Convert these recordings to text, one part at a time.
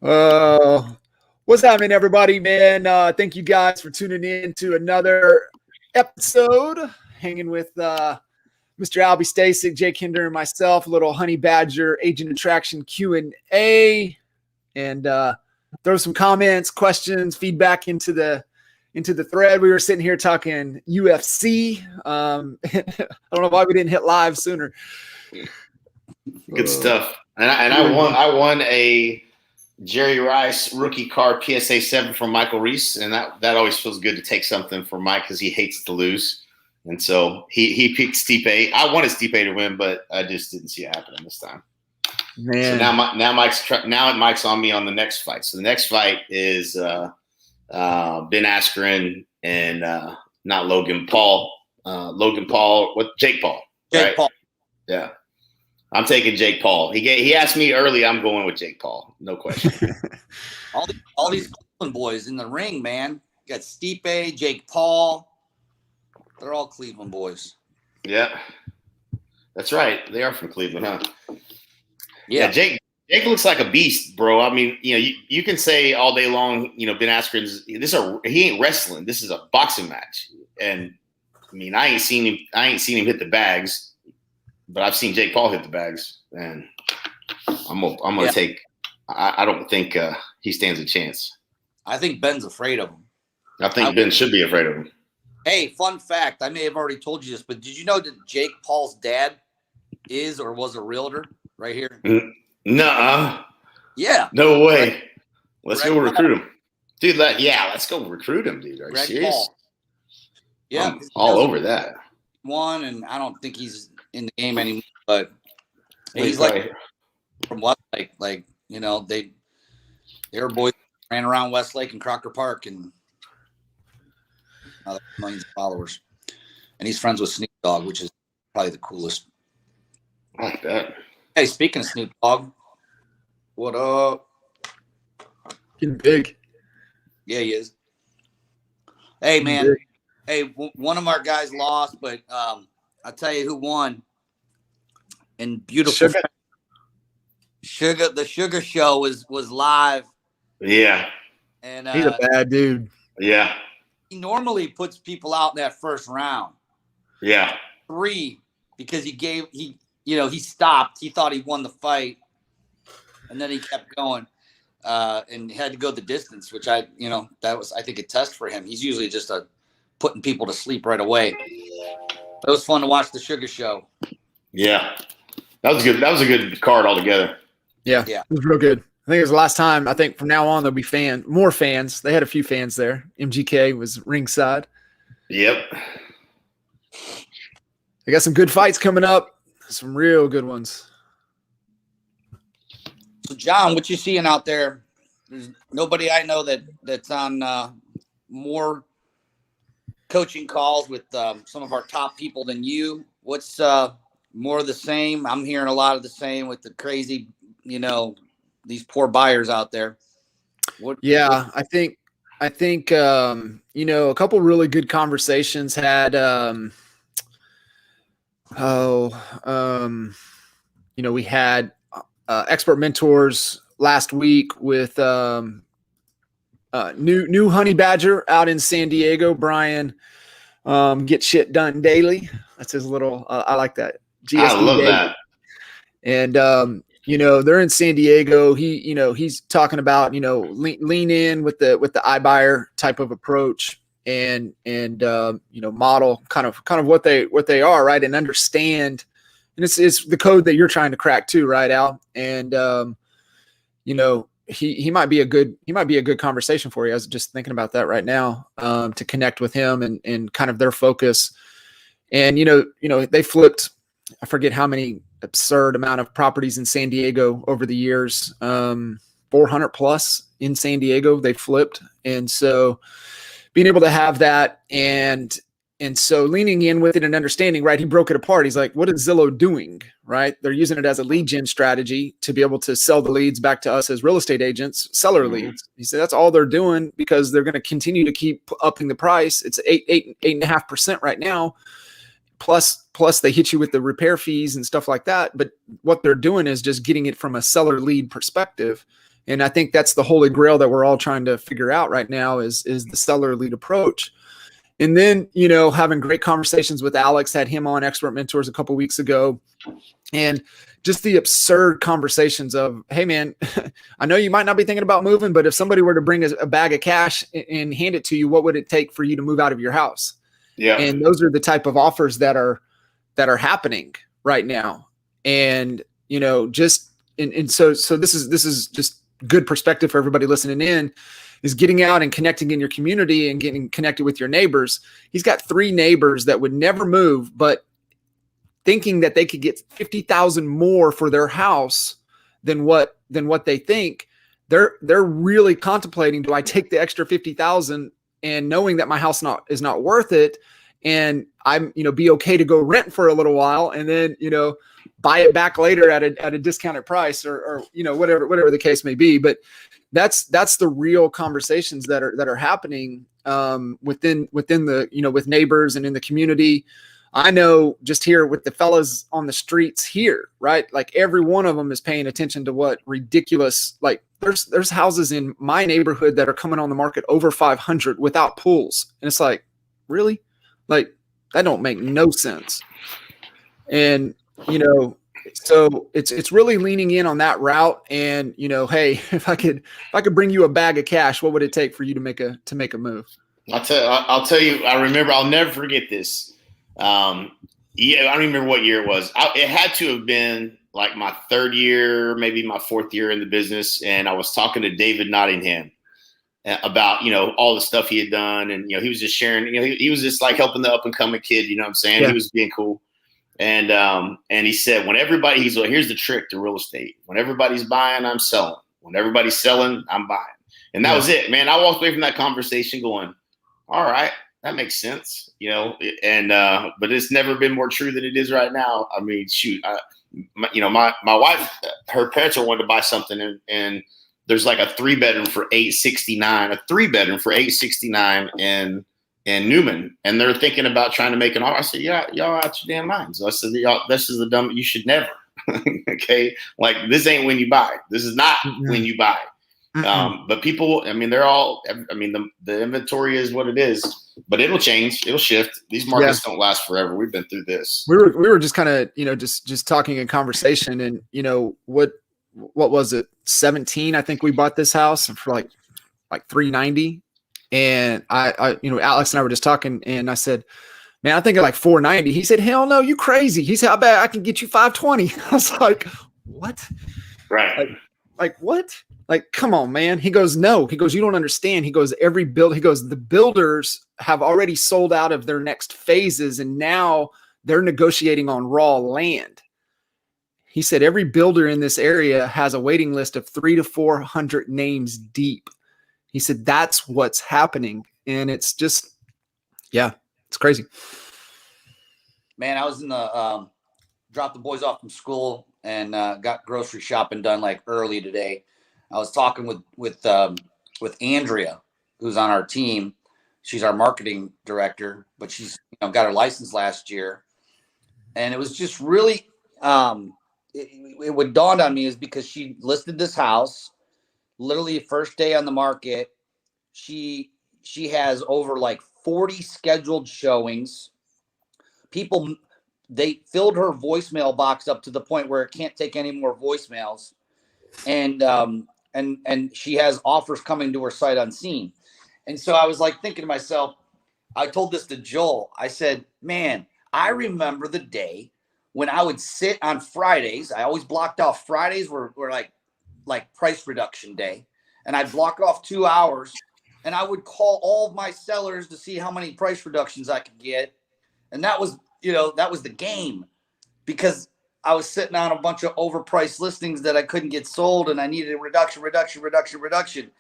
Uh, what's happening, everybody, man? Thank you guys for tuning in to another episode, hanging with Mr. Albie Stasek, Jake Hinder, and myself, a little Honey Badger Agent Attraction Q&A, and throw some comments, questions, feedback into the thread. We were sitting here talking UFC. I don't know why we didn't hit live sooner. Good stuff. And I won a Jerry Rice rookie card PSA 7 from Michael Reese, and that always feels good to take something for Mike because he hates to lose. And so he picked Stipe. I wanted Stipe to win, but I just didn't see it happening this time. Man. So now Mike's on me on the next fight. So the next fight is Ben Askren and not Logan Paul. Jake Paul. Jake right? Paul. Yeah. I'm taking Jake Paul. He asked me early. I'm going with Jake Paul. No question. all these Cleveland boys in the ring, man. You got Stipe, Jake Paul. They're all Cleveland boys. Yeah. That's right. They are from Cleveland, huh? Yeah. Jake looks like a beast, bro. I mean, you can say all day long, Ben Askren's he ain't wrestling. This is a boxing match. And I mean, I ain't seen him hit the bags. But I've seen Jake Paul hit the bags, and I'm gonna take. I don't think he stands a chance. I think Ben's afraid of him. I think Ben should be afraid of him. Hey, fun fact. I may have already told you this, but did you know that Jake Paul's dad is or was a realtor right here? Nuh-uh. Yeah. No way. Let's go recruit him. Dude, let's go recruit him, dude. Are you serious? Paul. Yeah. I'm all over that. One, and I don't think he's in the game anymore, but he's like from Westlake, they were boys ran around Westlake and Crocker Park and millions of followers. And he's friends with Snoop Dogg, which is probably the coolest. I like that. Hey, speaking of Snoop Dogg, what up? Getting big. Yeah, he is. Hey, man. Hey, one of our guys lost, but I'll tell you who won. And beautiful Sugar. The Sugar Show was live. Yeah. And he's a bad dude. Yeah. He normally puts people out in that first round. Yeah. 3 because he stopped. He thought he won the fight, and then he kept going. And had to go the distance, which that was, I think, a test for him. He's usually just putting people to sleep right away. It was fun to watch the Sugar Show. Yeah. That was good. That was a good card altogether. Yeah. It was real good. I think it was the last time. I think from now on there'll be more fans. They had a few fans there. MGK was ringside. Yep. They got some good fights coming up. Some real good ones. So, John, what you seeing out there? There's nobody I know that's on more coaching calls with some of our top people than you. What's more of the same? I'm hearing a lot of the same with the crazy, these poor buyers out there. I think a couple really good conversations had. We had expert mentors last week with new Honey Badger out in San Diego. Brian, get shit done daily. That's his little. I like that. GSD I love daily. that. And they're in San Diego. He's talking about lean in with the iBuyer type of approach and model kind of what they are, right, and understand. And it's the code that you're trying to crack too, right, Al? And he might be a good conversation for you. I was just thinking about that right now, to connect with him and kind of their focus. And they flipped, I forget how many absurd amount of properties in San Diego over the years, 400 plus in San Diego they flipped. And so being able to have that and so leaning in with it and understanding, right, he broke it apart. He's like, what is Zillow doing, right? They're using it as a lead gen strategy to be able to sell the leads back to us as real estate agents, seller leads. He said that's all they're doing because they're going to continue to keep upping the price. It's 8.5% right now. Plus they hit you with the repair fees and stuff like that. But what they're doing is just getting it from a seller lead perspective. And I think that's the holy grail that we're all trying to figure out right now is the seller lead approach. And then, having great conversations with Alex, had him on Expert Mentors a couple of weeks ago, and just the absurd conversations of, hey man, I know you might not be thinking about moving, but if somebody were to bring a bag of cash and hand it to you, what would it take for you to move out of your house? Yeah. And those are the type of offers that are happening right now. And, so this is just good perspective for everybody listening in, is getting out and connecting in your community and getting connected with your neighbors. He's got 3 neighbors that would never move, but thinking that they could get 50,000 more for their house than what they think. They're really contemplating, do I take the extra 50,000 and knowing that my house is not worth it, and I'm be okay to go rent for a little while and then buy it back later at a discounted price or whatever the case may be. But that's the real conversations that are happening within the with neighbors and in the community. I know just here with the fellas on the streets here, right? Like every one of them is paying attention to what ridiculous, like there's houses in my neighborhood that are coming on the market over 500 without pools. And it's like, really? Like that don't make no sense. And, so it's really leaning in on that route. And, hey, if I could bring you a bag of cash, what would it take for you to make a move? I'll tell you, I'll never forget this. I don't remember what year it was. It had to have been like my 3rd year, maybe my 4th year in the business. And I was talking to David Nottingham about, all the stuff he had done. And, he was just sharing, he was just like helping the up and coming kid, you know what I'm saying? Yeah. He was being cool. And he said, he's like, here's the trick to real estate. When everybody's buying, I'm selling. When everybody's selling, I'm buying. And that was it, man. I walked away from that conversation going, all right, that makes sense, but it's never been more true than it is right now. I mean, shoot, my wife, her parents wanted to buy something and there's like a 3-bedroom for $869 in Newman, and they're thinking about trying to make an offer. I said, yeah, y'all out your damn minds. So I said, y'all, this is the dumb. You should never. Okay, like this ain't when you buy. This is not when you buy. But people, they're all. The inventory is what it is, but it'll change. It'll shift. These markets don't last forever. We've been through this. We were just kind of just talking in conversation, and what was it? 17. I think we bought this house for like $390. And I Alex and I were just talking, and I said, man, I think at like $490. He said, hell no, you crazy. He said, I bet I can get you $520. I was like, what? Right. Like what? Like, come on, man. He goes, no. He goes, you don't understand. He goes, the builders have already sold out of their next phases, and now they're negotiating on raw land. He said, every builder in this area has a waiting list of 300 to 400 names deep. He said, that's what's happening. And it's just, it's crazy. Man, I was in the, dropped the boys off from school and got grocery shopping done like early today. I was talking with Andrea, who's on our team. She's our marketing director, but she's got her license last year. And it was just really, it would dawn on me is because she listed this house. Literally first day on the market, she has over like 40 scheduled showings. People, they filled her voicemail box up to the point where it can't take any more voicemails. And she has offers coming to her sight unseen. And so I was like thinking to myself, I told this to Joel. I said, man, I remember the day when I would sit on Fridays. I always blocked off Fridays were like price reduction day. And I'd block off 2 hours and I would call all of my sellers to see how many price reductions I could get. And that was, that was the game, because I was sitting on a bunch of overpriced listings that I couldn't get sold, and I needed a reduction.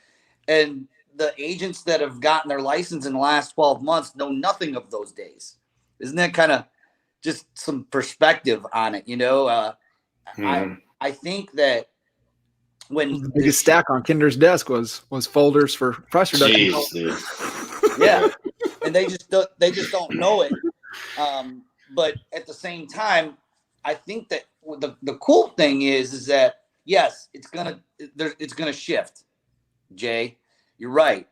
And the agents that have gotten their license in the last 12 months know nothing of those days. Isn't that kind of just some perspective on it? I think that when the biggest stack on Kinder's desk was folders for price reduction. Yeah, and they just don't know it. But at the same time, I think that the cool thing is that yes, it's gonna shift. Jay, you're right,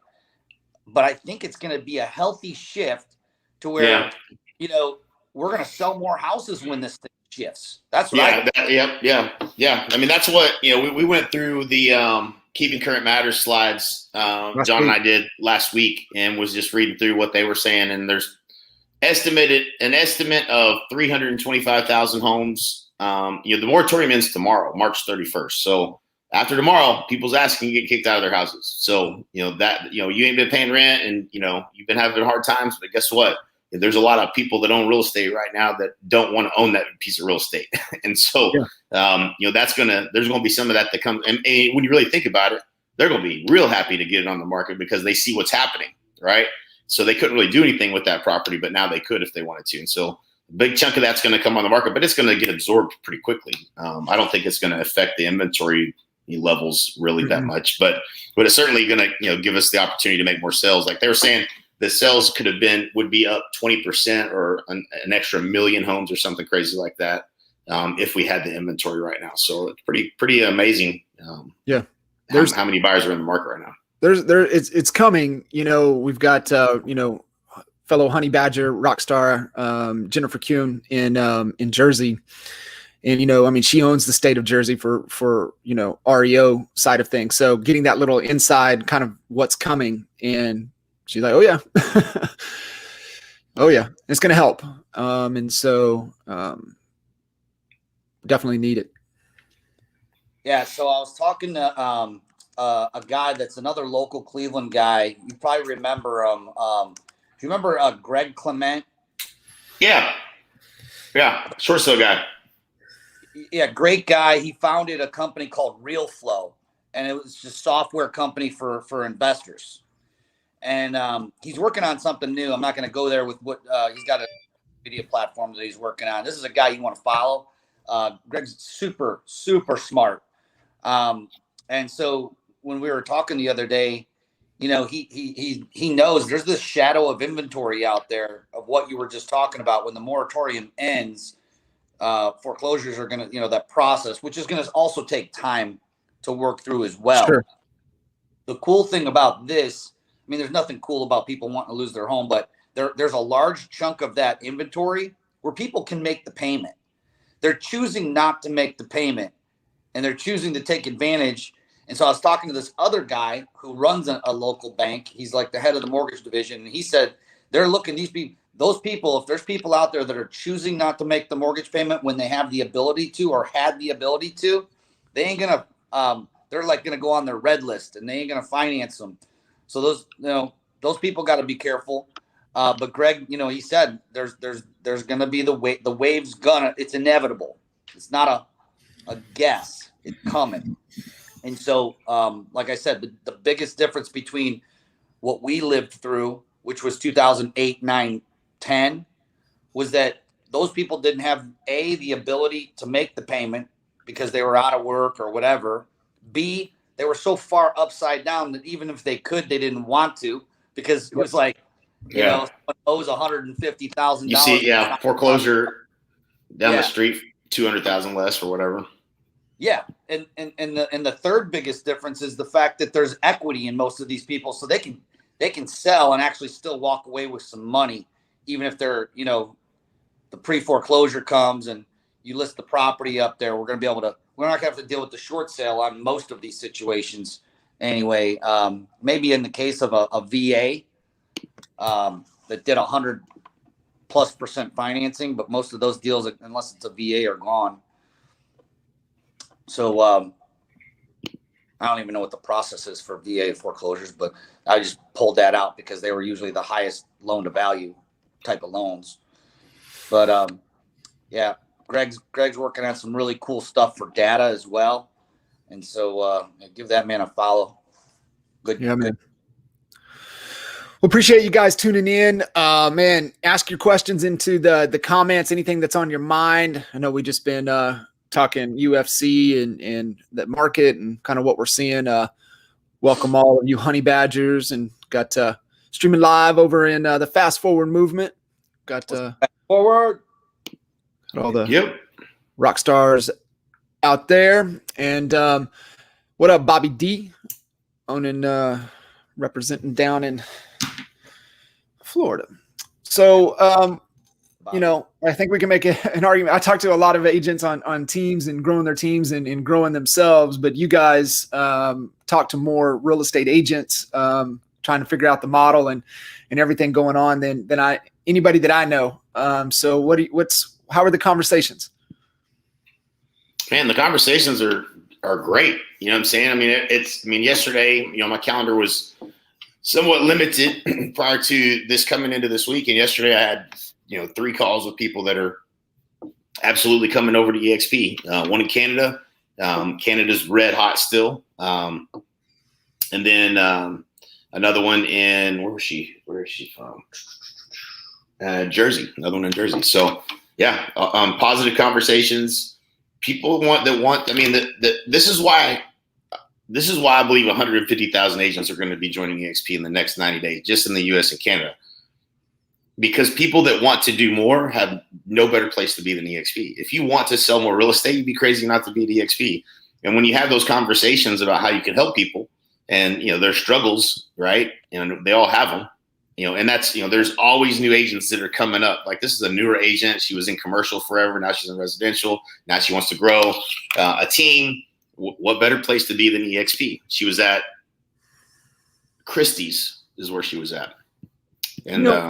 but I think it's gonna be a healthy shift to where we're gonna sell more houses when this thing shifts. That's what yeah. I mean, that's what we went through the keeping current matters slides. John and I did last week, and was just reading through what they were saying, and there's an estimate of 325,000 homes. The moratorium ends tomorrow, March 31st. So after tomorrow, people's asking to get kicked out of their houses. So you ain't been paying rent, and you've been having hard times. But guess what? There's a lot of people that own real estate right now that don't want to own that piece of real estate, and so there's gonna be some of that comes. And when you really think about it, they're gonna be real happy to get it on the market because they see what's happening, right? So they couldn't really do anything with that property, but now they could if they wanted to. And so a big chunk of that's going to come on the market, but it's going to get absorbed pretty quickly. I don't think it's going to affect the inventory levels really that much, but it's certainly going to give us the opportunity to make more sales. Like they were saying, the sales would be up 20% or an extra 1 million homes or something crazy like that if we had the inventory right now. So it's pretty amazing. How many buyers are in the market right now? It's coming. We've got fellow honey badger rock star Jennifer Kuhn in Jersey, and she owns the state of Jersey for REO side of things. So getting that little inside kind of what's coming, and she's like, oh yeah, it's gonna help. And so definitely need it. Yeah. So I was talking to a guy that's another local Cleveland guy. You probably remember him. Do you remember Greg Clement? Yeah. Short sale guy. Yeah, great guy. He founded a company called Real Flow, and it was just a software company for investors. And he's working on something new. I'm not going to go there with what he's got a media platform that he's working on. This is a guy you want to follow. Greg's super, super smart. And so when we were talking the other day, he knows there's this shadow of inventory out there of what you were just talking about. When the moratorium ends, foreclosures are going to, that process, which is going to also take time to work through as well. Sure. The cool thing about this, there's nothing cool about people wanting to lose their home, but there's a large chunk of that inventory where people can make the payment. They're choosing not to make the payment, and they're choosing to take advantage. And so I was talking to this other guy who runs a local bank. He's like the head of the mortgage division. And he said they're looking, those people, if there's people out there that are choosing not to make the mortgage payment when they have the ability to or had the ability to, they ain't going to, they're like going to go on their red list and they ain't going to finance them. So those people got to be careful. But Greg, he said there's going to be the wave's it's inevitable. It's not a guess. It's coming. And so, like I said, the biggest difference between what we lived through, which was 2008, 9, 10, was that those people didn't have the ability to make the payment because they were out of work or whatever. B, they were so far upside down that even if they could, they didn't want to, because it was like, someone owes $150,000. You see, foreclosure down the street, 200,000 less or whatever. Yeah, and the third biggest difference is the fact that there's equity in most of these people, so they can sell and actually still walk away with some money, even if they're the pre-foreclosure comes and you list the property up there. We're not gonna have to deal with the short sale on most of these situations anyway. Maybe in the case of a VA that did 100+% financing, but most of those deals, unless it's a VA, are gone. So I don't even know what the process is for VA foreclosures, but I just pulled that out because they were usually the highest loan to value type of loans. But Greg's working on some really cool stuff for data as well. And so give that man a follow. Good. Yeah, man. Well, appreciate you guys tuning in. Man, ask your questions into the comments, anything that's on your mind. I know we just been talking UFC and the market and kind of what we're seeing. Welcome all of you honey badgers, and got streaming live over in the Fast Forward movement. Got forward. all the rock stars out there. And what up, Bobby D, owning, representing down in Florida. So, you know, I think we can make an argument. I talked to a lot of agents on teams and growing their teams and growing themselves, but you guys talk to more real estate agents trying to figure out the model and everything going on than anybody that I know. So how are the conversations? Man, the conversations are great. You know what I'm saying? I mean, yesterday, you know, my calendar was somewhat limited prior to this coming into this week. And yesterday I had, you know, 3 calls with people that are absolutely coming over to EXP. One in Canada. Canada's red hot still. And then another one in, where is she from? Jersey. Another one in Jersey. So yeah, positive conversations. People I mean, this is why I believe 150,000 agents are going to be joining EXP in the next 90 days, just in the US and Canada. Because people that want to do more have no better place to be than EXP. If you want to sell more real estate, you'd be crazy not to be at EXP. And when you have those conversations about how you can help people and, you know, their struggles, right? And they all have them, you know, and that's, you know, there's always new agents that are coming up. Like, this is a newer agent. She was in commercial forever. Now she's in residential. Now she wants to grow a team. What better place to be than EXP? She was at Christie's is where she was at. And, you know,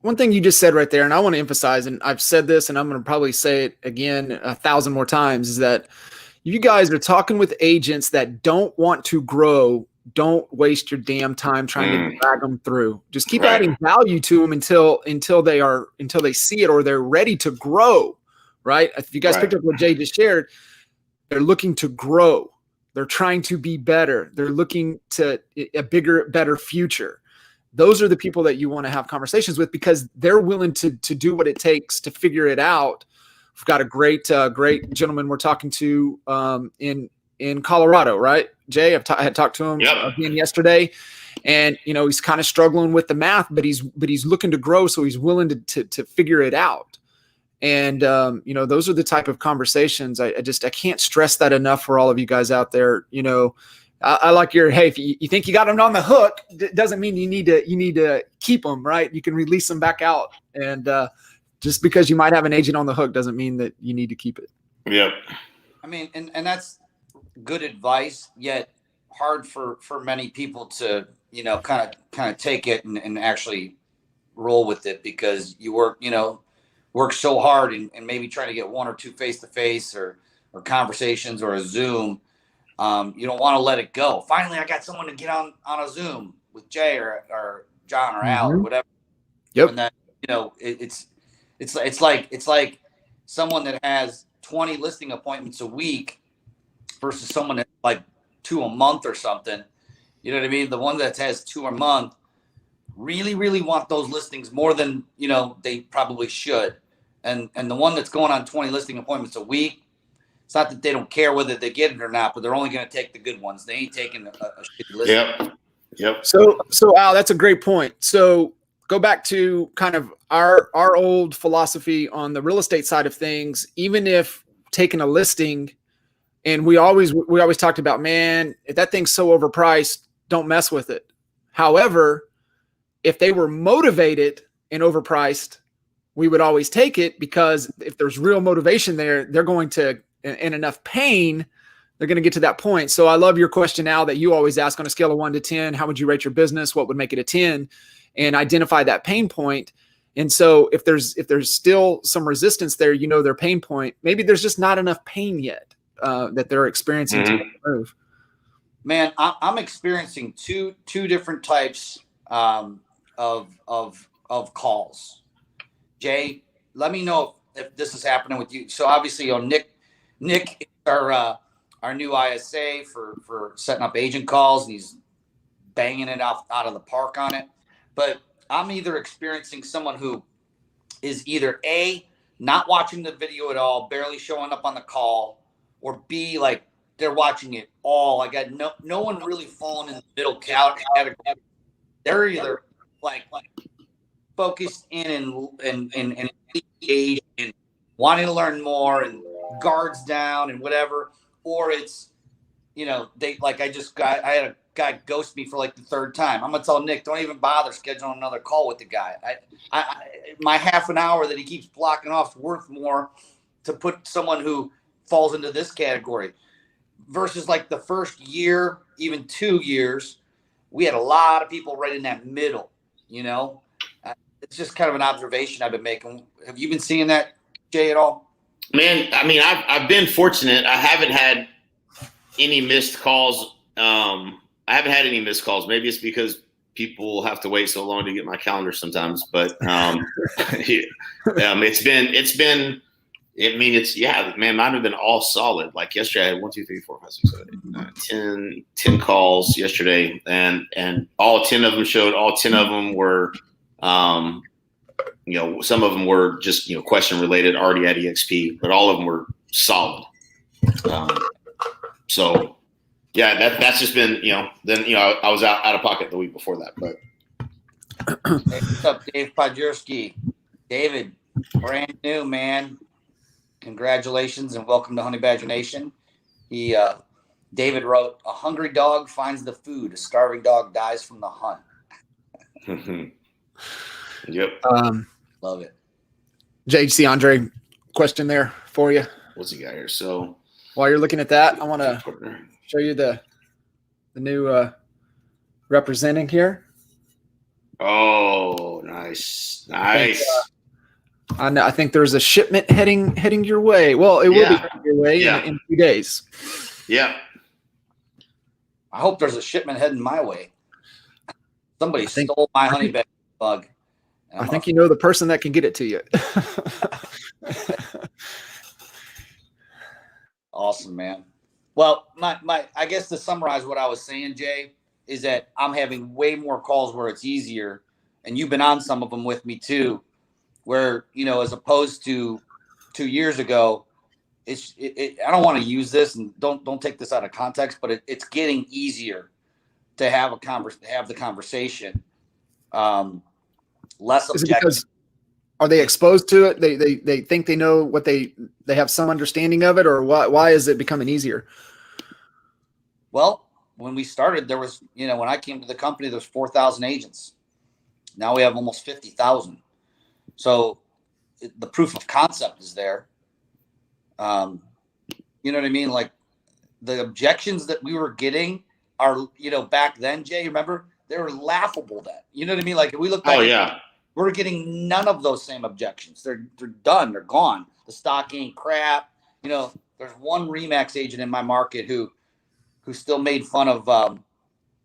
one thing you just said right there, and I want to emphasize, and I've said this, and I'm going to probably say it again 1,000 more times, is that you guys are talking with agents that don't want to grow. Don't waste your damn time trying to drag them through. Just keep adding value to them until they see it or they're ready to grow. Right? If you guys picked up what Jay just shared, they're looking to grow. They're trying to be better. They're looking to a bigger, better future. Those are the people that you want to have conversations with because they're willing to do what it takes to figure it out. We've got a great gentleman we're talking to in Colorado, right? Jay, I had talked to him again yesterday, and you know he's kind of struggling with the math, but he's looking to grow, so he's willing to figure it out. And you know, those are the type of conversations. I can't stress that enough for all of you guys out there. You know, I like your, hey, if you think you got them on the hook, it doesn't mean you need to keep them, right? You can release them back out, and just because you might have an agent on the hook doesn't mean that you need to keep it. Yep. I mean, and that's good advice, yet hard for many people to, you know, kind of take it and actually roll with it because you work so hard and maybe trying to get 1 or 2 face-to-face or conversations or a Zoom. You don't want to let it go. Finally, I got someone to get on a Zoom with Jay or John or Al or whatever. Yep. And then, you know, it's like someone that has 20 listing appointments a week versus someone that's like 2 a month or something. You know what I mean? The one that has 2 a month really, really want those listings more than, you know, they probably should. And the one that's going on 20 listing appointments a week, it's not that they don't care whether they get it or not, but they're only going to take the good ones. They ain't taking a shitty listing. Yep. So Al, that's a great point. So go back to kind of our old philosophy on the real estate side of things. Even if taking a listing, and we always talked about, man, if that thing's so overpriced, don't mess with it. However, if they were motivated and overpriced, we would always take it because if there's real motivation there, they're going to, and enough pain, they're going to get to that point. So I love your question, Al, that you always ask on a scale of 1 to 10, how would you rate your business? What would make it a 10? And identify that pain point. And so if there's still some resistance there, you know, their pain point, maybe there's just not enough pain yet that they're experiencing to move. Man, I'm experiencing two different types of calls. Jay, let me know if this is happening with you. So obviously, you know, Nick is our new ISA for setting up agent calls, and he's banging it out of the park on it. But I'm either experiencing someone who is either A, not watching the video at all, barely showing up on the call, or B, like they're watching it all. I got no one really falling in the middle category. They're either like focused in and engaged and wanting to learn more and guards down and whatever, or it's, they like I had a guy ghost me for like the third time. I'm gonna tell Nick, don't even bother scheduling another call with the guy. My half an hour that he keeps blocking off is worth more to put someone who falls into this category versus like the first year, even 2 years, we had a lot of people right in that middle, It's just kind of an observation I've been making. Have you been seeing that, Jay, at all? Man, I mean, I've been fortunate. I haven't had any missed calls. Maybe it's because people have to wait so long to get my calendar sometimes. But mine have been all solid. Like yesterday, I had 1, 2, 3, 4, 5, 6, 7, 8, 10 calls yesterday, and all 10 of them showed. All 10 of them were, some of them were just question related, already at EXP, but all of them were solid. So yeah, that's just been Then I was out of pocket the week before that, but. Hey, what's up, Dave Podjerski? David, brand new, man. Congratulations and welcome to Honey Badger Nation. David wrote, "A hungry dog finds the food. A starving dog dies from the hunt." Yep. Love it. JC Andre, question there for you. What's he got here? So while you're looking at that, I want to show you the new representing here. Oh, nice. I think there's a shipment heading your way. Well, it will be heading your way in 2 days. Yeah. I hope there's a shipment heading my way. Somebody stole my honey badger bug. I think you know the person that can get it to you. Awesome, man. Well, I guess to summarize what I was saying, Jay, is that I'm having way more calls where it's easier, and you've been on some of them with me too, where as opposed to 2 years ago, I don't want to use this and don't take this out of context, but it's getting easier to have the conversation. Less objective. Are they exposed to it? They think they know what they have some understanding of it, or why is it becoming easier? Well, when we started, there was, when I came to the company, there was 4,000 agents. Now we have almost 50,000. So the proof of concept is there. You know what I mean? Like the objections that we were getting are, back then, Jay, remember, they were laughable then. You know what I mean? Like if we look back, we're getting none of those same objections. They're done. They're gone. The stock ain't crap. There's one Remax agent in my market who still made fun of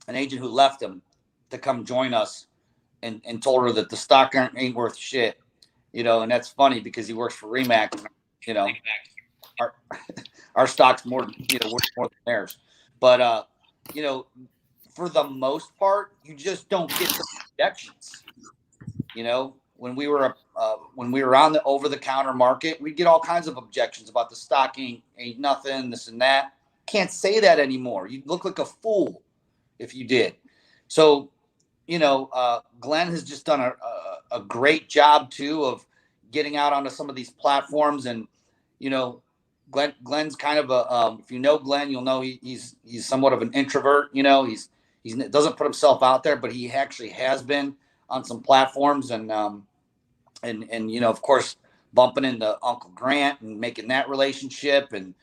an agent who left him to come join us and told her that the stock ain't worth shit. And that's funny because he works for Remax. Our stock's more, worth more than theirs. But for the most part, you just don't get the objections. When we were on the over-the-counter market, we get all kinds of objections about the stock ain't nothing, this and that. Can't say that anymore. You'd look like a fool if you did. So, Glenn has just done a great job too of getting out onto some of these platforms, and Glenn's kind of if you know Glenn, you'll know he's somewhat of an introvert. He doesn't put himself out there, but he actually has been on some platforms, and of course bumping into Uncle Grant and making that relationship, and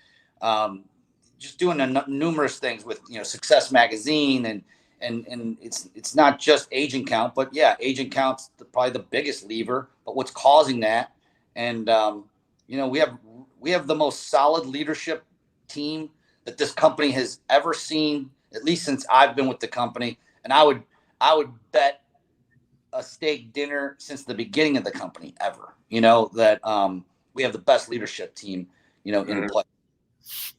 just doing numerous things with Success Magazine, and it's not just agent count, but agent count's probably the biggest lever, but what's causing that, and we have the most solid leadership team that this company has ever seen, at least since I've been with the company, and I would bet a steak dinner since the beginning of the company ever, that we have the best leadership team, in play.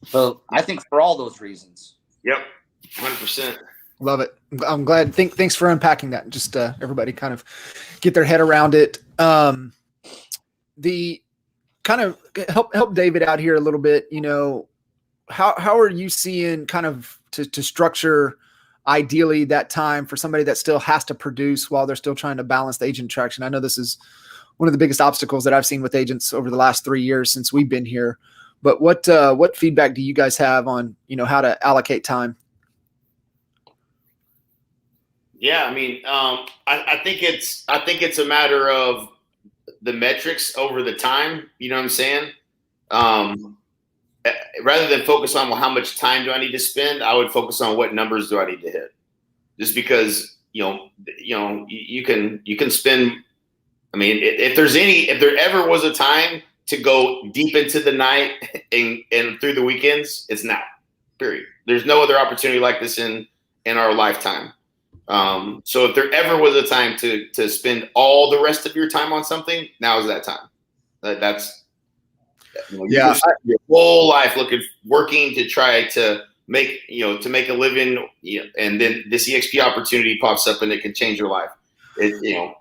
So I think for all those reasons. Yep. 100%. Love it. I'm glad. Thanks for unpacking that. Just everybody kind of get their head around it. The kind of help David out here a little bit. How are you seeing kind of to structure ideally that time for somebody that still has to produce while they're still trying to balance the agent traction? I know this is one of the biggest obstacles that I've seen with agents over the last 3 years since we've been here. But what feedback do you guys have on, how to allocate time? Yeah, I mean, I think it's a matter of the metrics over the time. You know what I'm saying? Rather than focus on, well, how much time do I need to spend, I would focus on what numbers do I need to hit. Just because you can spend. I mean, if there ever was a time to go deep into the night and through the weekends, it's now. Period. There's no other opportunity like this in our lifetime. So if there ever was a time to spend all the rest of your time on something, now is that time. That's Yeah, your whole life working to try to make a living, and then this EXP opportunity pops up and it can change your life.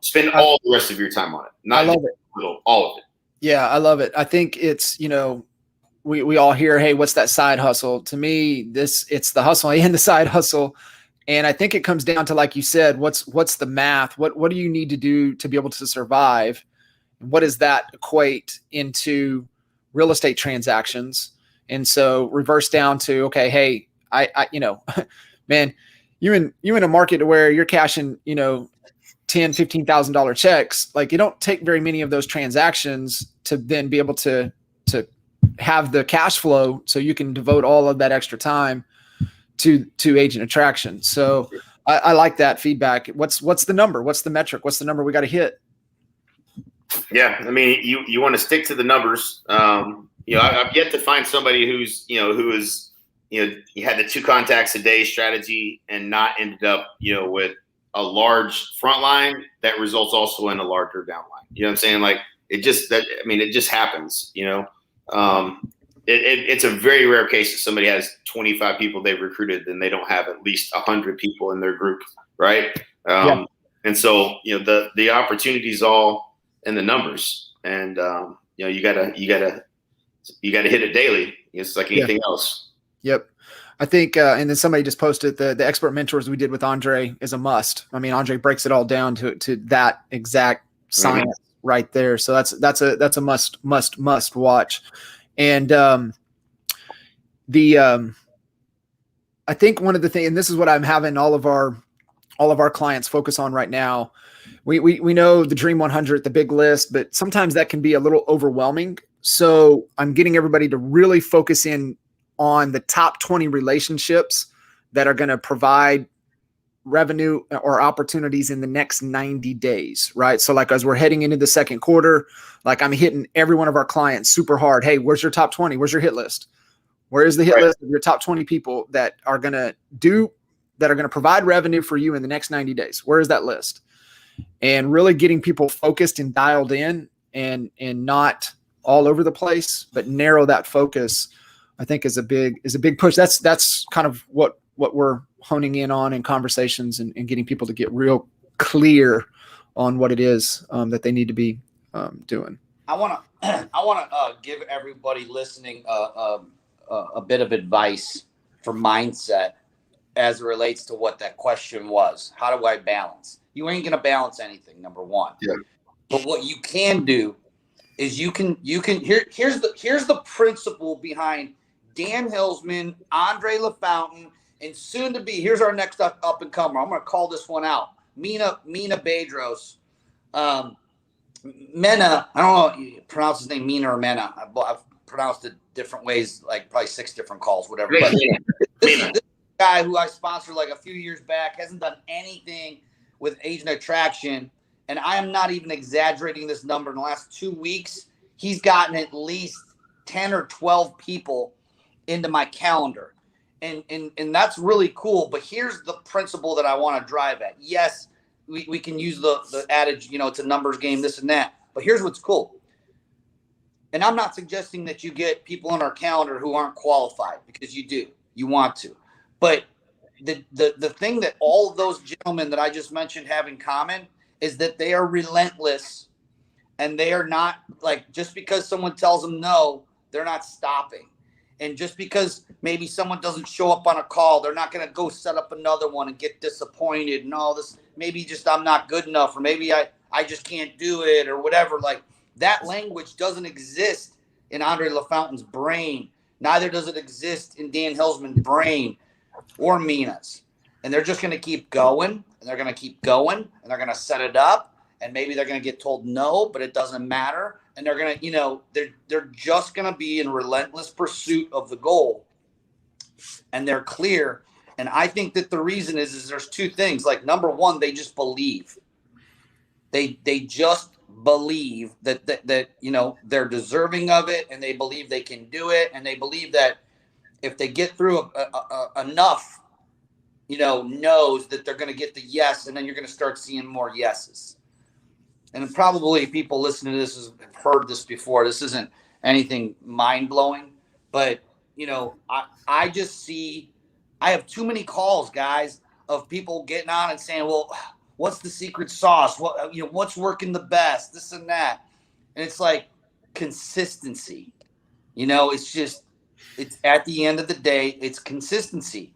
Spend all the rest of your time on it. I love it. All of it. Yeah, I love it. I think it's, we all hear, hey, what's that side hustle? To me, it's the hustle and the side hustle. And I think it comes down to, like you said, what's the math? What do you need to do to be able to survive? What does that equate into real estate transactions? And so reverse down to, okay, hey, I man, you in a market where you're cashing, $10,000-$15,000 checks, like you don't take very many of those transactions to then be able to have the cash flow so you can devote all of that extra time to agent attraction. So I like that feedback. What's the number? What's the metric? What's the number we got to hit? Yeah, I mean, you want to stick to the numbers. I've yet to find somebody who is you had the 2 contacts a day strategy and not ended up with a large front line that results also in a larger down line. You know what I'm saying? Like it just happens. It's a very rare case that somebody has 25 people they've recruited and they don't have at least 100 people in their group, right? And so the opportunities all in the numbers, and you gotta hit it daily. It's like anything else. Yep. I think, and then somebody just posted the expert mentors we did with Andre is a must. I mean, Andre breaks it all down to that exact science right there. So that's a must watch. And I think one of the things, and this is what I'm having all of our clients focus on right now. We know the Dream 100, the big list, but sometimes that can be a little overwhelming. So I'm getting everybody to really focus in on the top 20 relationships that are going to provide revenue or opportunities in the next 90 days, right? So like as we're heading into the second quarter, like I'm hitting every one of our clients super hard. Hey, where's your top 20? Where's your hit list? Where is the hit list of your top 20 people that are going to provide revenue for you in the next 90 days? Where is that list? And really getting people focused and dialed in and not all over the place, but narrow that focus, I think is a big push. That's kind of what we're honing in on in conversations and getting people to get real clear on what it is that they need to be doing. I want to give everybody listening a bit of advice for mindset as it relates to what that question was. How do I balance? You ain't gonna balance anything, number one. Yeah. But what you can do is here's the principle behind Dan Hillsman, Andre LaFountain, and soon to be, here's our next up and comer. I'm going to call this one out. Mina Bedros. Mena, I don't know if you pronounce his name Mina or Mena. I've pronounced it different ways, like probably 6 different calls, whatever. But this guy who I sponsored like a few years back hasn't done anything with agent attraction. And I am not even exaggerating this number. In the last 2 weeks, he's gotten at least 10 or 12 people into my calendar. And that's really cool. But here's the principle that I want to drive at. Yes, we can use the adage, it's a numbers game, this and that. But here's what's cool. And I'm not suggesting that you get people on our calendar who aren't qualified, because you do. You want to. But the thing that all of those gentlemen that I just mentioned have in common is that they are relentless, and they are not, like, just because someone tells them no, they're not stopping. And just because maybe someone doesn't show up on a call, they're not going to go set up another one and get disappointed. No, this maybe just I'm not good enough, or maybe I just can't do it, or whatever. Like, that language doesn't exist in Andre LaFountain's brain. Neither does it exist in Dan Hillsman's brain or Mina's. And they're just going to keep going, and they're going to keep going, and they're going to set it up, and maybe they're going to get told no, but it doesn't matter. And they're going to, they're just going to be in relentless pursuit of the goal. And they're clear. And I think that the reason is there's two things. Like, number one, they just believe. They just believe that they're deserving of it, and they believe they can do it, and they believe that if they get through enough, knows that they're going to get the yes, and then you're going to start seeing more yeses. And probably people listening to this have heard this before. This isn't anything mind-blowing, but I just see, I have too many calls, guys, of people getting on and saying, well, what's the secret sauce? What's working the best? This and that. And it's like consistency. It's at the end of the day, it's consistency.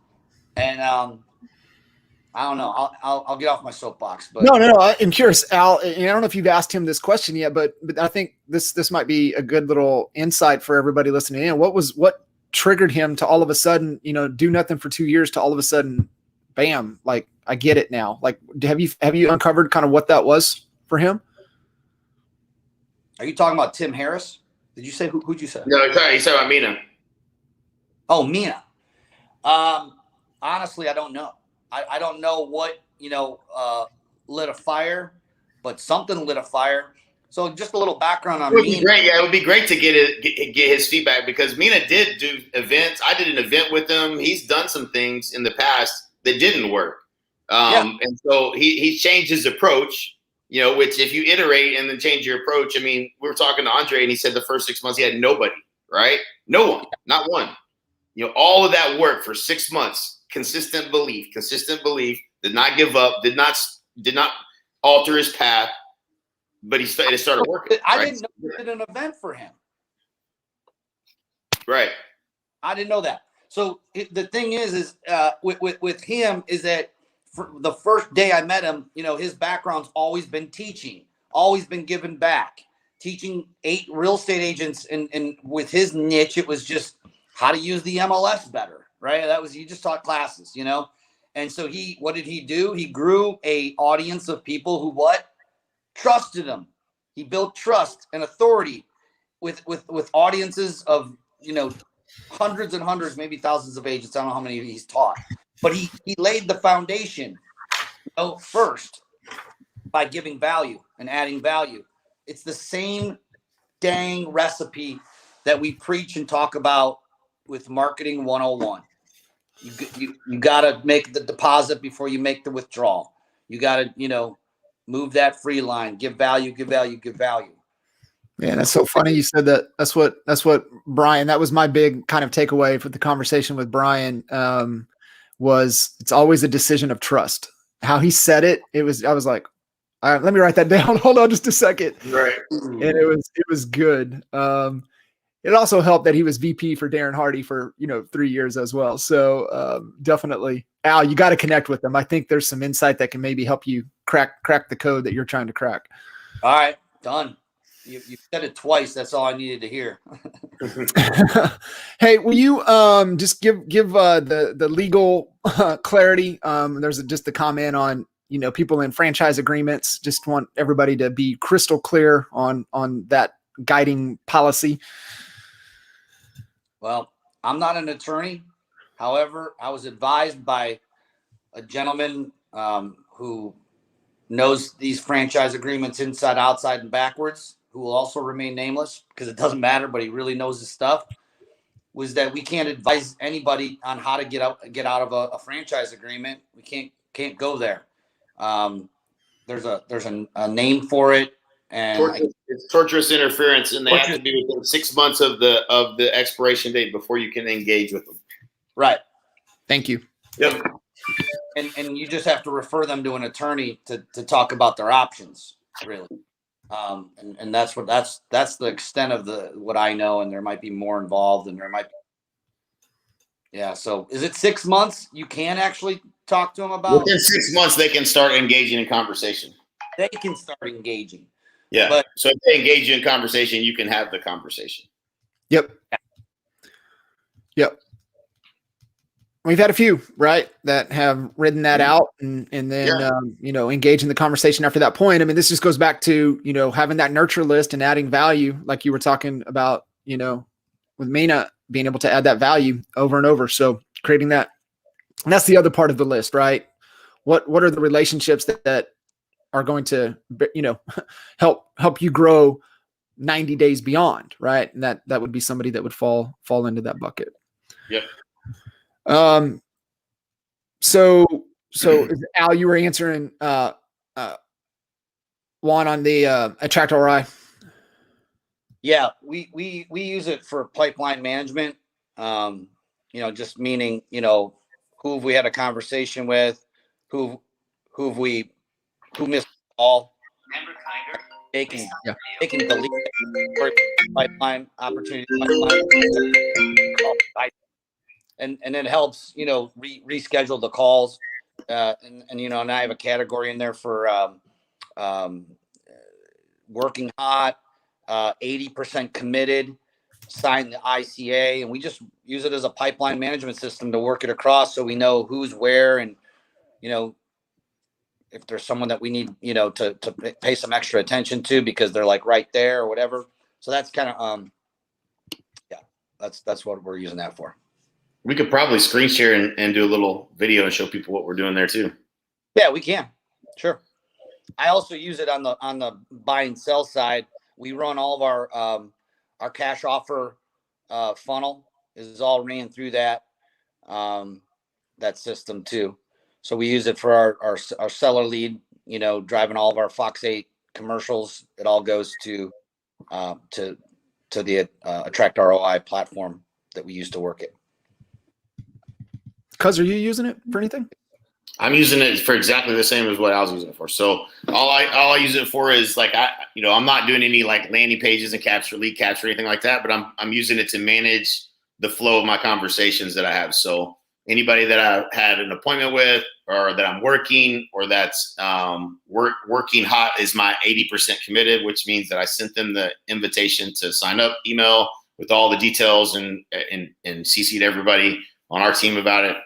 And I don't know. I'll get off my soapbox. But no, I'm curious, Al. I don't know if you've asked him this question yet, but I think this might be a good little insight for everybody listening in. What triggered him to all of a sudden, do nothing for 2 years to all of a sudden, bam, like I get it now. Like, have you uncovered kind of what that was for him? Are you talking about Tim Harris? Did you say who'd you say? No, he's talking about Mina. Oh, Mina. Honestly, I don't know. I don't know what lit a fire, but something lit a fire. So just a little background on Mina. Great. Yeah, it would be great to get his feedback, because Mina did do events. I did an event with him. He's done some things in the past that didn't work. And so he's changed his approach, which if you iterate and then change your approach, I mean, we were talking to Andre and he said the first 6 months he had nobody, right? No one, not one. All of that work for 6 months, consistent belief, did not give up, did not alter his path, but it started working. I didn't know we did an event for him. Right. I didn't know that. So the thing is with him is that for the first day I met him, his background's always been teaching, always been giving back, teaching 8 real estate agents. And with his niche, it was just how to use the MLS better, right? He just taught classes, And so what did he do? He grew a audience of people who trusted him. He built trust and authority with audiences of, hundreds and hundreds, maybe thousands of agents. I don't know how many he's taught, but he laid the foundation first by giving value and adding value. It's the same dang recipe that we preach and talk about with Marketing 101. You got to make the deposit before you make the withdrawal. You got to, move that free line, give value, give value, give value. Man, that's so funny you said that. That's what Brian, that was my big kind of takeaway for the conversation with Brian, was it's always a decision of trust. How he said it, I was like, all right, let me write that down. Hold on just a second. Right. And it was good. It also helped that he was VP for Darren Hardy for, 3 years as well. So definitely, Al, you got to connect with them. I think there's some insight that can maybe help you crack the code that you're trying to crack. All right, done. You said it twice. That's all I needed to hear. Hey, will you just give the legal clarity? There's just a comment on, people in franchise agreements. Just want everybody to be crystal clear on that guiding policy. Well, I'm not an attorney. However, I was advised by a gentleman who knows these franchise agreements inside, outside, and backwards, who will also remain nameless because it doesn't matter, but he really knows his stuff, was that we can't advise anybody on how to get out of a franchise agreement. We can't go there. There's a name for it. And it's torturous interference, and they have to be within 6 months of the expiration date before you can engage with them. Right. Thank you. Yep. And you just have to refer them to an attorney to talk about their options, really. And that's the extent of what I know, and there might be more involved, and there might be. Yeah. So is it 6 months? You can actually talk to them about. Within 6 months, they can start engaging in conversation. They can start engaging. Yeah. But, so if they engage you in conversation, you can have the conversation. Yep. Yep. We've had a few, right, that have ridden that out and then, engage in the conversation after that point. I mean, this just goes back to, having that nurture list and adding value, like you were talking about, with Mina being able to add that value over and over. So creating that, and that's the other part of the list, right? What are the relationships that are going to, help you grow 90 days beyond, right? And that would be somebody that would fall into that bucket. Yep. So Al, you were answering Juan on the Attractroi. Yeah, we use it for pipeline management. Just meaning, who have we had a conversation with, who missed the call, taking the lead for pipeline opportunity, and it helps, reschedule the calls. And I have a category in there for working hot, 80% committed, sign the ICA, and we just use it as a pipeline management system to work it across, so we know who's where, and if there's someone that we need, to pay some extra attention to because they're like right there or whatever. So that's kind of that's what we're using that for. We could probably screen share and do a little video and show people what we're doing there too. Yeah, we can. Sure. I also use it on the buy and sell side. We run all of our cash offer funnel is all ran through that system too. So we use it for our seller lead, driving all of our Fox 8 commercials. It all goes to the Attractroi platform that we use to work it. Cuz, are you using it for anything? I'm using it for exactly the same as what I was using it for. So all I use it for is like, I'm not doing any like landing pages and lead capture or anything like that, but I'm using it to manage the flow of my conversations that I have. So anybody that I had an appointment with, or that I'm working, or that's working hot, is my 80% committed, which means that I sent them the invitation to sign up email with all the details and CC'd everybody on our team about it.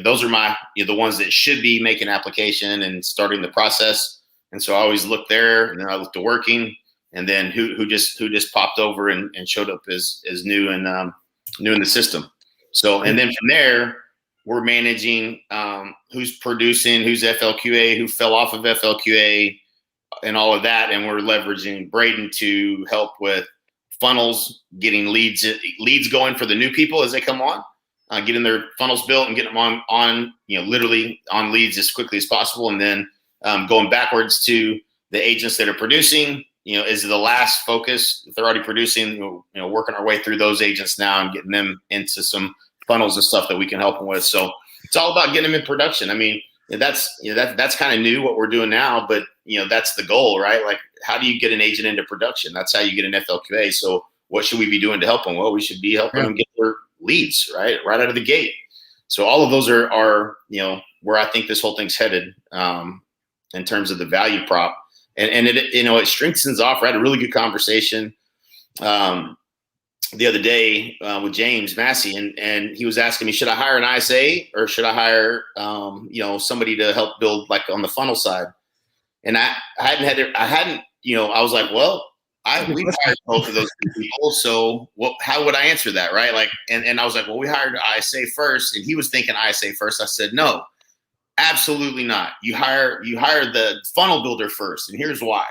Those are the ones that should be making application and starting the process. And so I always look there, and then I look to working, and then who just popped over and showed up as new and new in the system. So, and then from there, we're managing who's producing, who's FLQA, who fell off of FLQA, and all of that. And we're leveraging Braden to help with funnels, getting leads going for the new people as they come on, getting their funnels built and getting them on literally on leads as quickly as possible. And then going backwards to the agents that are producing, is the last focus. If they're already producing, working our way through those agents now and getting them into some funnels and stuff that we can help them with. So it's all about getting them in production. I mean, that's kind of new what we're doing now, but that's the goal, right? Like, how do you get an agent into production? That's how you get an FLQA. So what should we be doing to help them? Well, we should be helping them get their leads right out of the gate. So all of those are where I think this whole thing's headed in terms of the value prop. And it, it strengthens off. I had a really good conversation the other day with James Massey, and he was asking me, should I hire an ISA or should I hire, somebody to help build like on the funnel side? And I was like, well, we've hired both of those people. So how would I answer that? Right. Like, and I was like, well, we hired ISA first, and he was thinking ISA first. I said, no, absolutely not. You hire the funnel builder first. And here's why,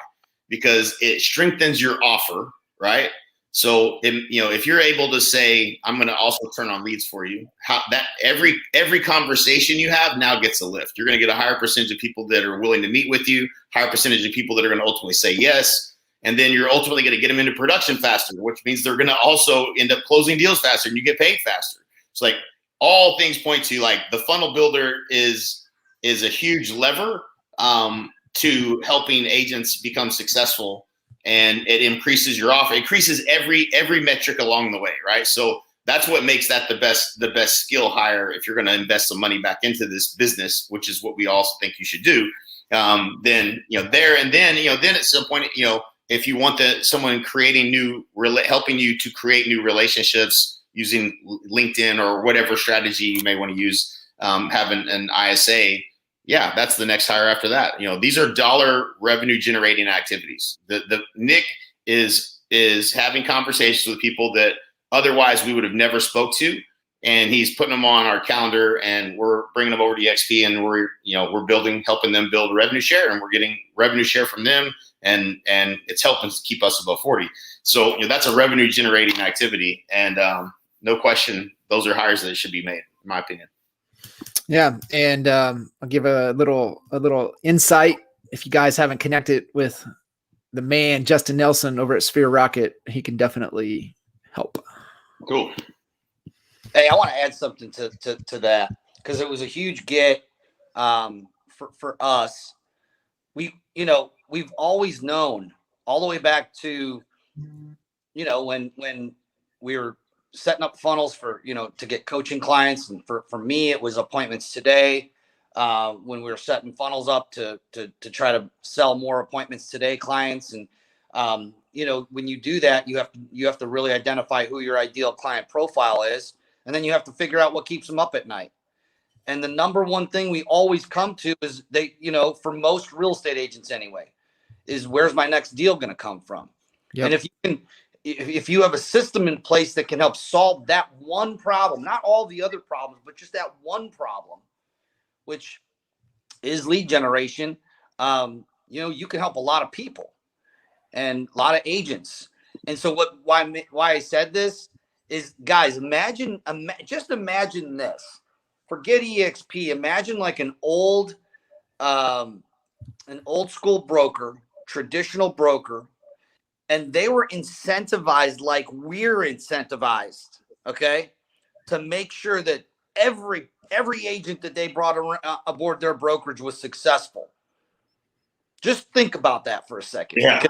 because it strengthens your offer. Right. So if you're able to say, I'm going to also turn on leads for you, every conversation you have now gets a lift. You're going to get a higher percentage of people that are willing to meet with you, higher percentage of people that are going to ultimately say yes. And then you're ultimately going to get them into production faster, which means they're going to also end up closing deals faster, and you get paid faster. It's like all things point to like the funnel builder is a huge lever to helping agents become successful. And it increases your offer. It increases every metric along the way, right? So that's what makes that the best skill hire if you're going to invest some money back into this business, which is what we also think you should do. Then at some point, if you want someone creating helping you to create new relationships using LinkedIn or whatever strategy you may want to use, having an ISA, yeah, that's the next hire after that. These are dollar revenue generating activities. The Nick is having conversations with people that otherwise we would have never spoke to, and he's putting them on our calendar, and we're bringing them over to EXP, and we're helping them build revenue share, and we're getting revenue share from them, and it's helping keep us above 40. So that's a revenue generating activity, and no question, those are hires that should be made, in my opinion. Yeah, and I'll give a little insight. If you guys haven't connected with the man Justin Nelson over at Sphere Rocket, he can definitely help. Cool. Hey, I want to add something to that, because it was a huge get for us. We've always known, all the way back to when we were setting up funnels for to get coaching clients, and for me it was appointments today. When we were setting funnels up to try to sell more appointments today clients, and when you do that, you have to really identify who your ideal client profile is, and then you have to figure out what keeps them up at night. And the number one thing we always come to is for most real estate agents anyway, is where's my next deal going to come from? Yep. And if you have a system in place that can help solve that one problem, not all the other problems, but just that one problem, which is lead generation, you can help a lot of people and a lot of agents. And so why I said this is, guys, just imagine this. Forget EXP. Imagine like an old school broker, traditional broker, and they were incentivized like we're incentivized, okay, to make sure that every agent that they brought aboard their brokerage was successful. Just think about that for a second. Yeah.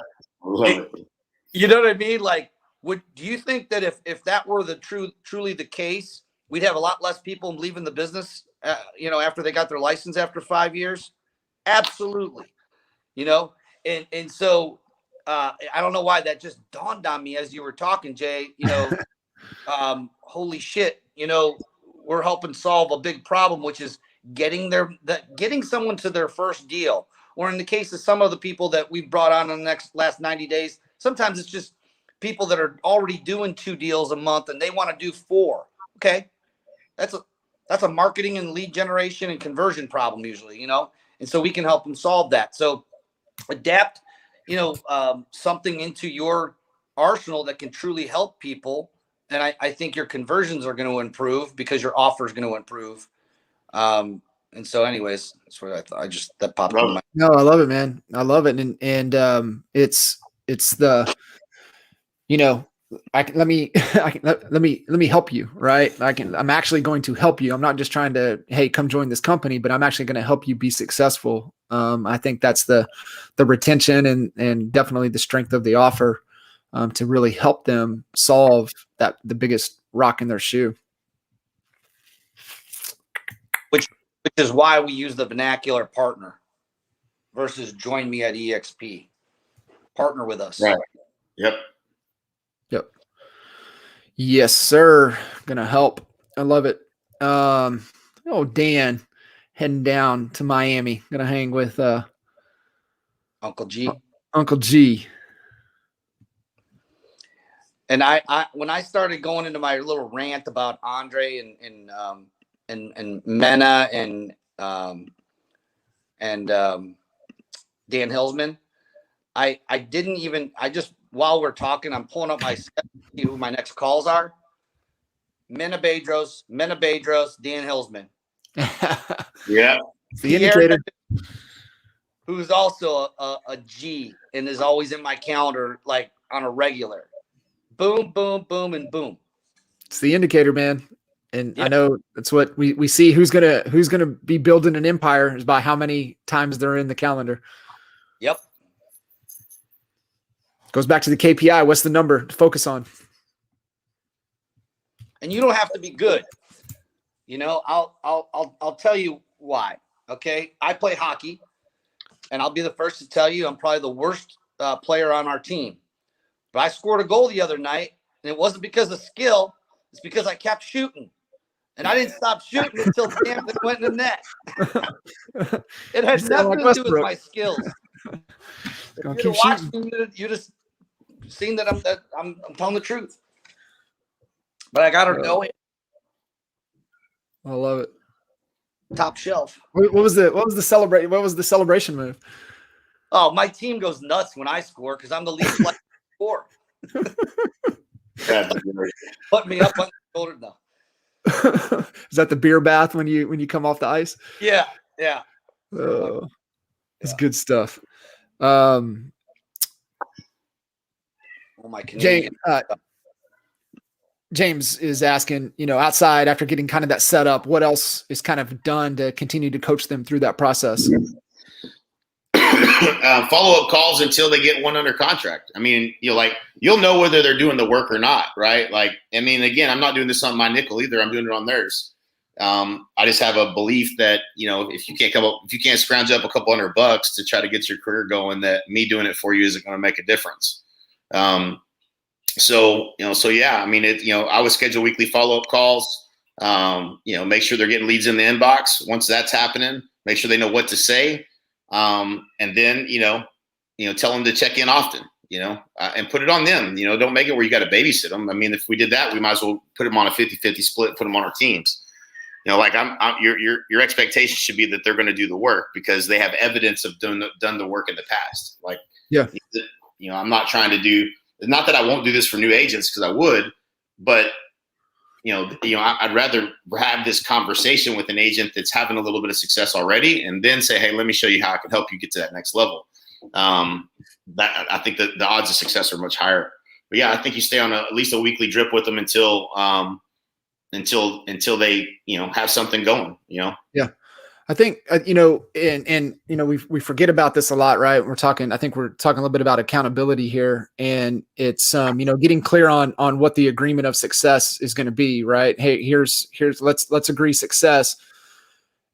You know what I mean? Like, do you think that if that were truly the case, we'd have a lot less people leaving the business, after they got their license after 5 years? Absolutely. And so I don't know why that just dawned on me as you were talking, Jay. Holy shit, we're helping solve a big problem, which is getting someone to their first deal. Or in the case of some of the people that we've brought on in the last 90 days, sometimes it's just people that are already doing 2 deals a month and they want to do 4. Okay. That's a marketing and lead generation and conversion problem usually, and so we can help them solve that. So adapt, something into your arsenal that can truly help people. And I think your conversions are going to improve because your offer is going to improve. And so anyways, that's what I thought. That popped in my. No, I love it, man. I love it. And it's the, let me help you. Right. I'm actually going to help you. I'm not just trying to, hey, come join this company, but I'm actually going to help you be successful. I think that's the retention and definitely the strength of the offer, to really help them solve the biggest rock in their shoe. Which is why we use the vernacular partner versus join me at EXP. Partner with us. Right. Yep. Yes, sir. Gonna help. I love it. Dan heading down to Miami. Gonna hang with Uncle G. Uncle G. And I when I started going into my little rant about Andre and Mena and Dan Hillsman, I just, while we're talking, I'm pulling up my schedule to see who my next calls are. Mena Bedros, Dan Hillsman. Yeah. The indicator. Who's also a G and is always in my calendar, like on a regular. Boom, boom, boom, and boom. It's the indicator, man. And I know that's what we see. Who's gonna be building an empire is by how many times they're in the calendar. Yep. Goes back to the KPI. What's the number to focus on? And you don't have to be good. I'll tell you why. Okay. I play hockey, and I'll be the first to tell you I'm probably the worst player on our team. But I scored a goal the other night, and it wasn't because of skill. It's because I kept shooting. And I didn't stop shooting until damn it went in the net. It had nothing to do with my skills. If you'd have watched me, you'd have seen that I'm telling the truth. But I got to know it. I love it. Top shelf. What was the celebration move? Oh, my team goes nuts when I score because I'm the least likely to score. Put me up on the shoulder now. Is that the beer bath when you come off the ice? Yeah. It's good stuff. My Canadian. James is asking, outside after getting kind of that set up, what else is kind of done to continue to coach them through that process? Follow-up calls until they get one under contract. I mean, you'll know whether they're doing the work or not, right? Again, I'm not doing this on my nickel either. I'm doing it on theirs. I just have a belief that, if you can't scrounge up a couple $100 to try to get your career going, that me doing it for you isn't going to make a difference. So yeah, I would schedule weekly follow-up calls, make sure they're getting leads in the inbox. Once that's happening, make sure they know what to say. And then, tell them to check in often, and put it on them, don't make it where you got to babysit them. If we did that, we might as well put them on a 50-50 split, put them on our teams. Your expectation should be that they're going to do the work because they have evidence of done the work in the past. I'm not trying to do, not that I won't do this for new agents because I would, but I'd rather have this conversation with an agent that's having a little bit of success already and then say, hey, let me show you how I can help you get to that next level. That I think that the odds of success are much higher. But yeah, I think you stay on at least a weekly drip with them until they, have something going, Yeah. I think, we forget about this a lot, right? I think we're talking a little bit about accountability here, and it's, getting clear on what the agreement of success is going to be, right? Hey, here's let's agree success.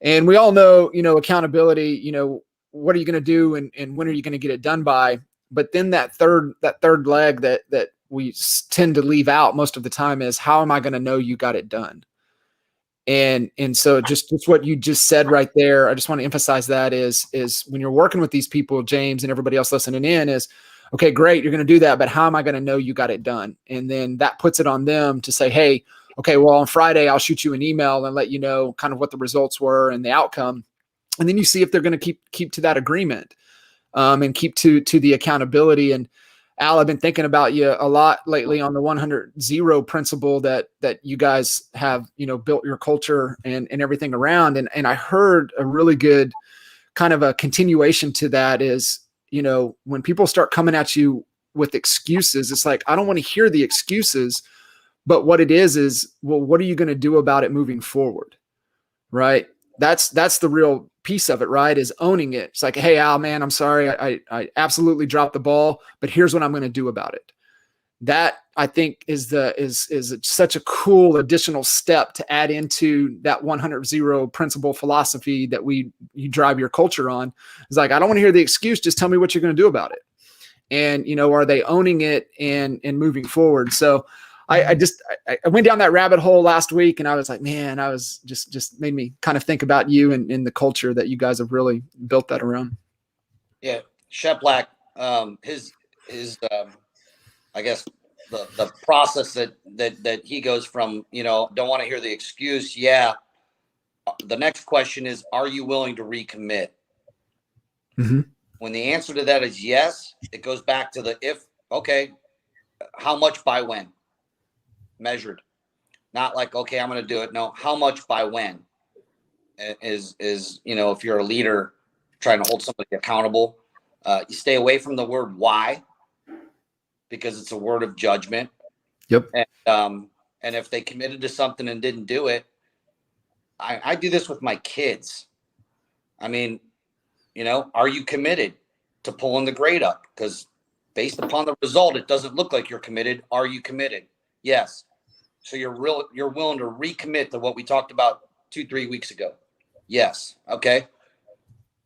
And we all know, accountability, what are you going to do and when are you going to get it done by? But then that third leg that we tend to leave out most of the time is, how am I going to know you got it done? And so just what you just said right there, I just want to emphasize that is when you're working with these people, James and everybody else listening in, is, okay, great, you're going to do that, but how am I going to know you got it done? And then that puts it on them to say, hey, okay, well, on Friday, I'll shoot you an email and let you know kind of what the results were and the outcome. And then you see if they're going to keep to that agreement, and keep to the accountability. And Al, I've been thinking about you a lot lately on the 100-0 principle that you guys have, built your culture and everything around. And I heard a really good kind of a continuation to that is, when people start coming at you with excuses, it's like, I don't want to hear the excuses, but what it is, well, what are you going to do about it moving forward? Right. That's the real piece of it, right? Is owning it. It's like, hey, Al, man, I'm sorry. I absolutely dropped the ball, but here's what I'm going to do about it. That, I think, is such a cool additional step to add into that 100-0 principle philosophy that you drive your culture on. It's like, I don't want to hear the excuse. Just tell me what you're going to do about it. And, are they owning it and moving forward? So I went down that rabbit hole last week, and I was like, man, I was just made me kind of think about you and the culture that you guys have really built that around. Yeah. Shep Black, his I guess the process that he goes from, don't want to hear the excuse. Yeah. The next question is, are you willing to recommit? Mm-hmm. When the answer to that is yes, it goes back to the if. Okay, how much by when? Measured, not like, okay, I'm going to do it. No, how much by when is if you're a leader trying to hold somebody accountable, you stay away from the word why, because it's a word of judgment. Yep. And if they committed to something and didn't do it, I do this with my kids. Are you committed to pulling the grade up? Because based upon the result, it doesn't look like you're committed. Are you committed? Yes. So you're willing to recommit to what we talked about 2-3 weeks ago. Yes. Okay.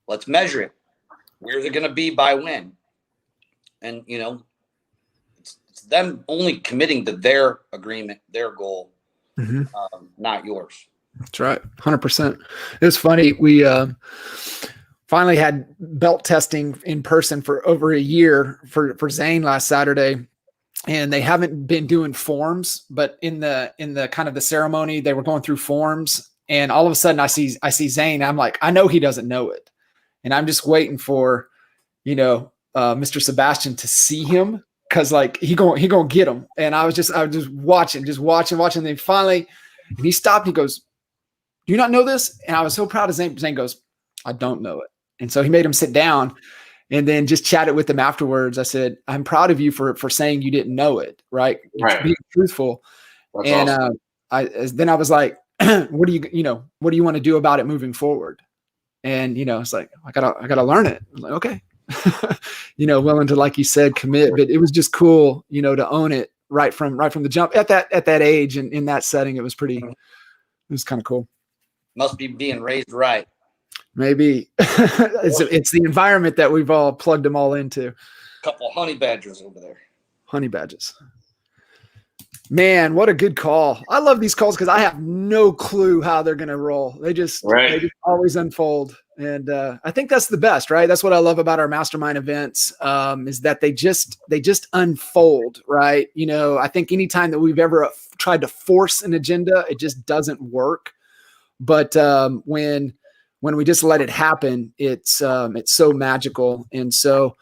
Let's measure it. Where's it going to be by when? and it's them only committing to their agreement, their goal, not yours. That's right. 100%. It was funny. We finally had belt testing in person for over a year for Zane last Saturday. And they haven't been doing forms, but in the kind of the ceremony, they were going through forms. And all of a sudden I see Zane. I'm like, I know he doesn't know it. And I'm just waiting for, Mr. Sebastian to see him. Cause like he gonna get him. And I was just watching. And then finally, and he stopped. He goes, "Do you not know this?" And I was so proud of Zane. Zane goes, "I don't know it." And so he made him sit down and then just chatted with him afterwards. I said, "I'm proud of you for saying you didn't know it. Right. Right. Being truthful." That's and awesome. Then I was like, what do you want to do about it moving forward? And, it's like, I gotta learn it. I was like, okay. Willing to, like you said, commit, but it was just cool, to own it right from the jump at that age and in that setting. It was kind of cool. Must be being raised right. Maybe it's the environment that we've all plugged them all into. Couple honey badgers over there. Honey badgers. Man, what a good call. I love these calls because I have no clue how they're going to roll. They just always unfold. And I think that's the best, right? That's what I love about our mastermind events, is that they just unfold, right? I think anytime that we've ever tried to force an agenda, it just doesn't work. But when we just let it happen, it's so magical. And so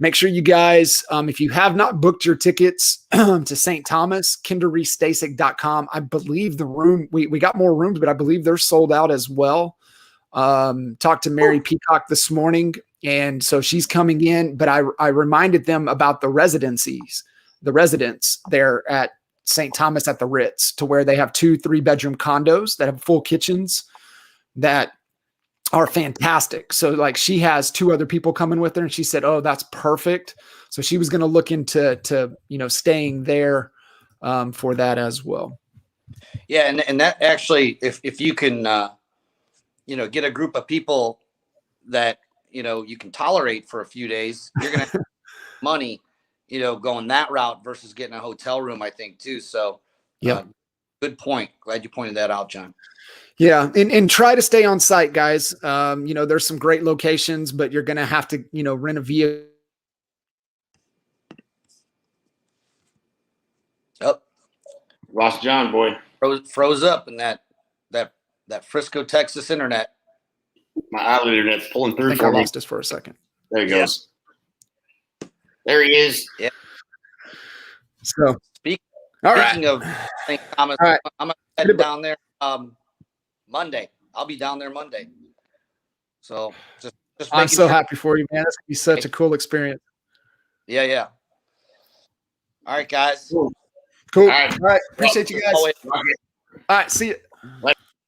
make sure you guys, if you have not booked your tickets to St. Thomas, kinderrestasek.com. I believe the room, we got more rooms, but I believe they're sold out as well. Talked to Mary Peacock this morning, and so she's coming in, but I reminded them about the residents there at St. Thomas at the Ritz, to where they have 2-3 bedroom condos that have full kitchens that are fantastic. So like she has 2 other people coming with her, and she said, "Oh, that's perfect." So she was going to look into staying there for that as well. Yeah. And that actually, if you can, get a group of people that, you can tolerate for a few days, you're going to have money, going that route versus getting a hotel room, I think too. So good point. Glad you pointed that out, John. Yeah. And try to stay on site, guys. There's some great locations, but you're going to have to, rent a vehicle. Yep. Lost John, boy. Froze up in that Frisco, Texas internet. My island internet's pulling through. I think I lost us for a second. There he goes. There he is. Yeah. So Speaking of St. Thomas, right. I'm heading down there Monday. I'll be down there Monday. So just I'm so happy for you, man. That's gonna be such a cool experience. Yeah. All right, guys. Cool. All right. Appreciate you guys. All right. See you.